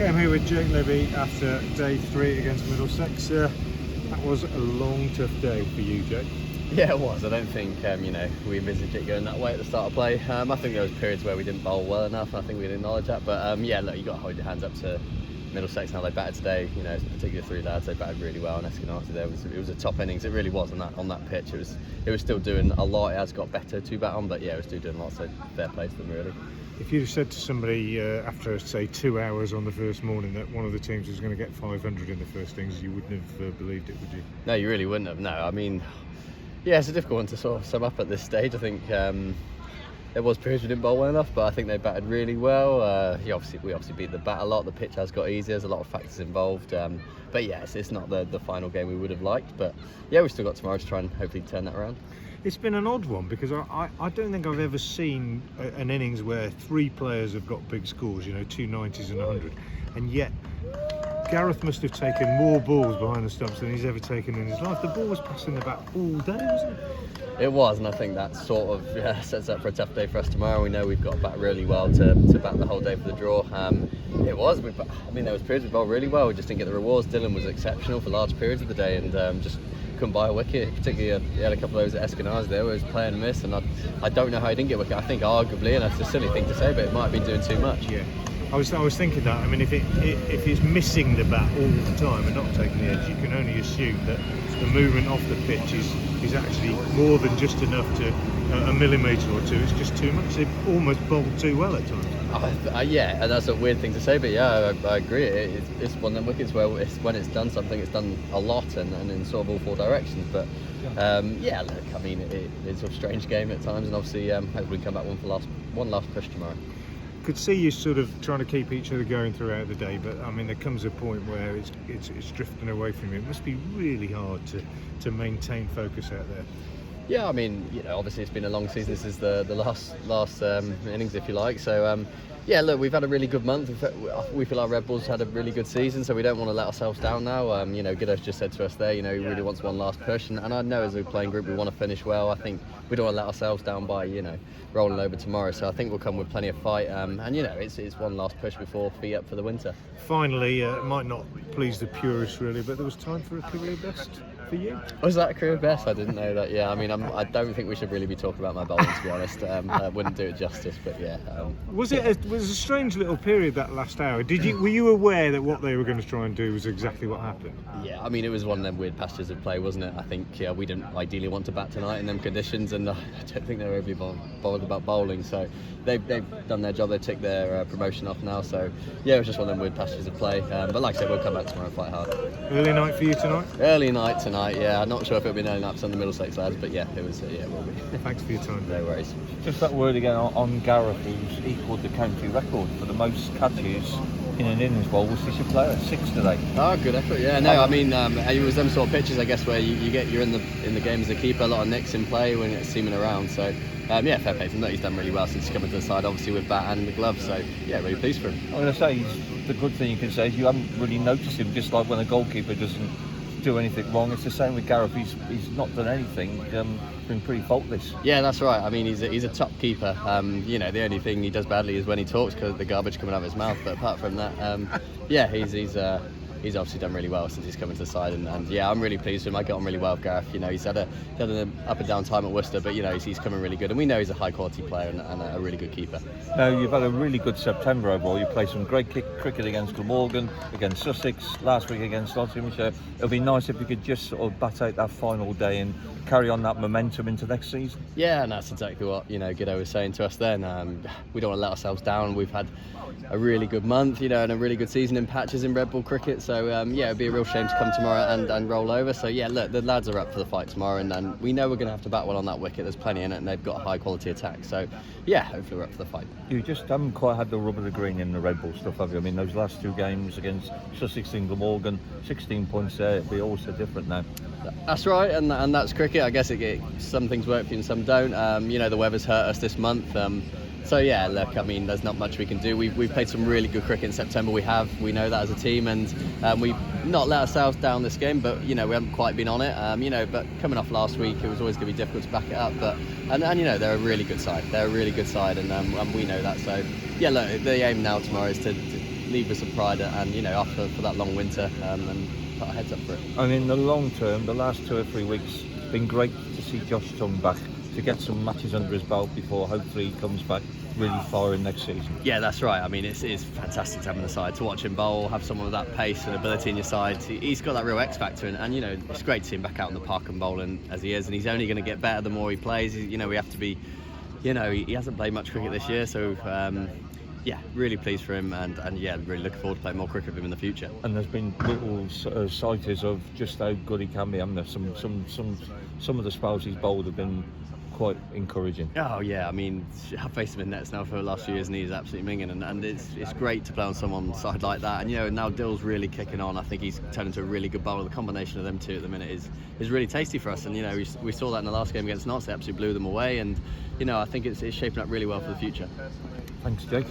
Okay, I'm here with Jake Libby after day 3 against Middlesex. That was a long, tough day for you, Jake. Yeah, it was. I don't think we envisaged it going that way at the start of play. I think there was periods where we didn't bowl well enough. I think we'd acknowledge that. But yeah, look, you got to hold your hands up to Middlesex and how they batted today. You know, particularly 3 lads, they batted really well. And Eskinazi, it was a top innings. It really was on that pitch. It was still doing a lot. It has got better to bat on, but yeah, it was still doing lots. So fair play to them, really. If you'd have said to somebody after, say, 2 hours on the first morning that one of the teams was going to get 500 in the first innings, you wouldn't have believed it, would you? No, you really wouldn't have. No, I mean, yeah, it's a difficult one to sort of sum up at this stage. I think there was periods we didn't bowl well enough, but I think they batted really well. We obviously beat the bat a lot. The pitch has got easier. There's a lot of factors involved. But yeah, it's not the final game we would have liked. But yeah, we've still got tomorrow to try and hopefully turn that around. It's been an odd one because I don't think I've ever seen an innings where 3 players have got big scores, you know, 2 90s and 100, and yet Gareth must have taken more balls behind the stumps than he's ever taken in his life. The ball was passing the bat all day, wasn't it? It was, and I think that sort of sets up for a tough day for us tomorrow. We know we've got to bat really well to bat the whole day for the draw. It was. There was periods we bowled really well. We just didn't get the rewards. Dylan was exceptional for large periods of the day, and just couldn't buy a wicket. Particularly, he had a couple of those at Eskinazi there where he was playing a miss, and I don't know how he didn't get a wicket. I think arguably, and that's a silly thing to say, but it might have been doing too much. Yeah. I was thinking that. I mean, if it's missing the bat all the time and not taking the edge, you can only assume that the movement off the pitch is actually more than just enough to a millimetre or 2. It's just too much. They've almost bowled too well at times. Yeah, and that's a weird thing to say, but yeah, I agree. It's one of them wickets where when it's done something, it's done a lot and in sort of all 4 directions. But yeah, look, I mean, it's a strange game at times, and obviously hopefully we can come back one last push tomorrow. Could see you sort of trying to keep each other going throughout the day, but I mean there comes a point where it's drifting away from you. It must be really hard to maintain focus out there. Yeah, I mean, you know, obviously it's been a long season. This is the last innings, if you like. So yeah, look, we've had a really good month. We feel our Red Bulls had a really good season, so we don't want to let ourselves down now. You know, Giddo's just said to us there, you know, he really wants one last push, and I know as a playing group we want to finish well. I think we don't want to let ourselves down by, you know, rolling over tomorrow. So I think we'll come with plenty of fight, and you know, it's one last push before feet up for the winter. Finally, it might not please the purists really, but there was time for a career best for you. Was that a career best? I didn't know that. Yeah, I mean, I don't think we should really be talking about my bowling, to be honest. I wouldn't do it justice, but yeah. Was it a strange little period that last hour? Were you aware that what they were going to try and do was exactly what happened? Yeah, I mean, it was one of them weird pastures of play, wasn't it? I think we didn't ideally want to bat tonight in them conditions, and I don't think they were overly bothered about bowling. So they've done their job. They took their promotion off now. So yeah, it was just one of them weird pastures of play. But like I said, we'll come back tomorrow and fight hard. Early night for you tonight? Early night tonight. Yeah, I'm not sure if it'll be an early night for some of the Middlesex lads, but yeah, it was. Yeah, it will be. Thanks for your time. No worries. Just that word again on Gareth, who's equalled the county record for the most catches in an innings bowl. Worcestershire player, 6 today. Oh, good effort. Yeah, no, I mean, it was them sort of pitches, I guess, where you're in the game as a keeper, a lot of nicks in play when it's seaming around. So yeah, fair play to him. He's done really well since coming to the side, obviously with bat and the glove. So yeah, really pleased for him. I'm going to say the good thing you can say is you haven't really noticed him. Just like when a goalkeeper doesn't do anything wrong, it's the same with Gareth. He's not done anything. Been pretty faultless. Yeah, that's right. I mean, he's a top keeper. You know, the only thing he does badly is when he talks because of the garbage coming out of his mouth. But apart from that, yeah, he's obviously done really well since he's coming to the side, and yeah, I'm really pleased with him. I got on really well with Gareth. You know, he's had an up and down time at Worcester, but you know, he's coming really good, and we know he's a high quality player and a really good keeper. Now, you've had a really good September overall. You played some great cricket against Glamorgan, against Sussex, last week against Nottinghamshire. It'll be nice if you could just sort of bat out that final day and carry on that momentum into next season. Yeah, and that's exactly what, you know, Giddo was saying to us then. We don't want to let ourselves down. We've had a really good month, you know, and a really good season in patches in Red Bull cricket. So yeah, it'd be a real shame to come tomorrow and roll over. So yeah, look, the lads are up for the fight tomorrow, and we know we're going to have to bat well on that wicket. There's plenty in it, and they've got a high quality attack. So yeah, hopefully we're up for the fight. You just haven't quite had the rub of the green in the Red Bull stuff, have you? I mean, those last 2 games against Sussex and Glamorgan, 16 points there. It'd be all so different now. That's right, and that's cricket. I guess some things work for you and some don't. You know, the weather's hurt us this month. So yeah, look, I mean, there's not much we can do. We've played some really good cricket in September. We know that as a team, and we've not let ourselves down this game. But you know, we haven't quite been on it. You know, but coming off last week, it was always going to be difficult to back it up. But and you know, they're a really good side. And we know that. So yeah, look, the aim now tomorrow is to leave with some pride, and after for that long winter, and put our heads up for it. And in the long term, the last 2 or 3 weeks, it's been great to see Josh Tongue back, to get some matches under his belt before hopefully he comes back really firing next season. Yeah, that's right. I mean, it's fantastic to have him on the side, to watch him bowl, have someone with that pace and ability in your side. He's got that real X factor, and it's great to see him back out in the park and bowling as he is, and he's only going to get better the more he plays. We have to be, he hasn't played much cricket this year, so really pleased for him, and really looking forward to playing more cricket with him in the future. And there's been little sightings of just how good he can be, haven't there? Some of the spells he's bowled have been quite encouraging. Oh yeah, I mean, I've faced him in nets now for the last few years, and he's absolutely minging, and it's great to play on someone's side like that. And now Dill's really kicking on. I think he's turned into a really good bowler. The combination of them two at the minute is really tasty for us, and we saw that in the last game against Notts. They absolutely blew them away, and I think it's shaping up really well for the future. Thanks, Jake.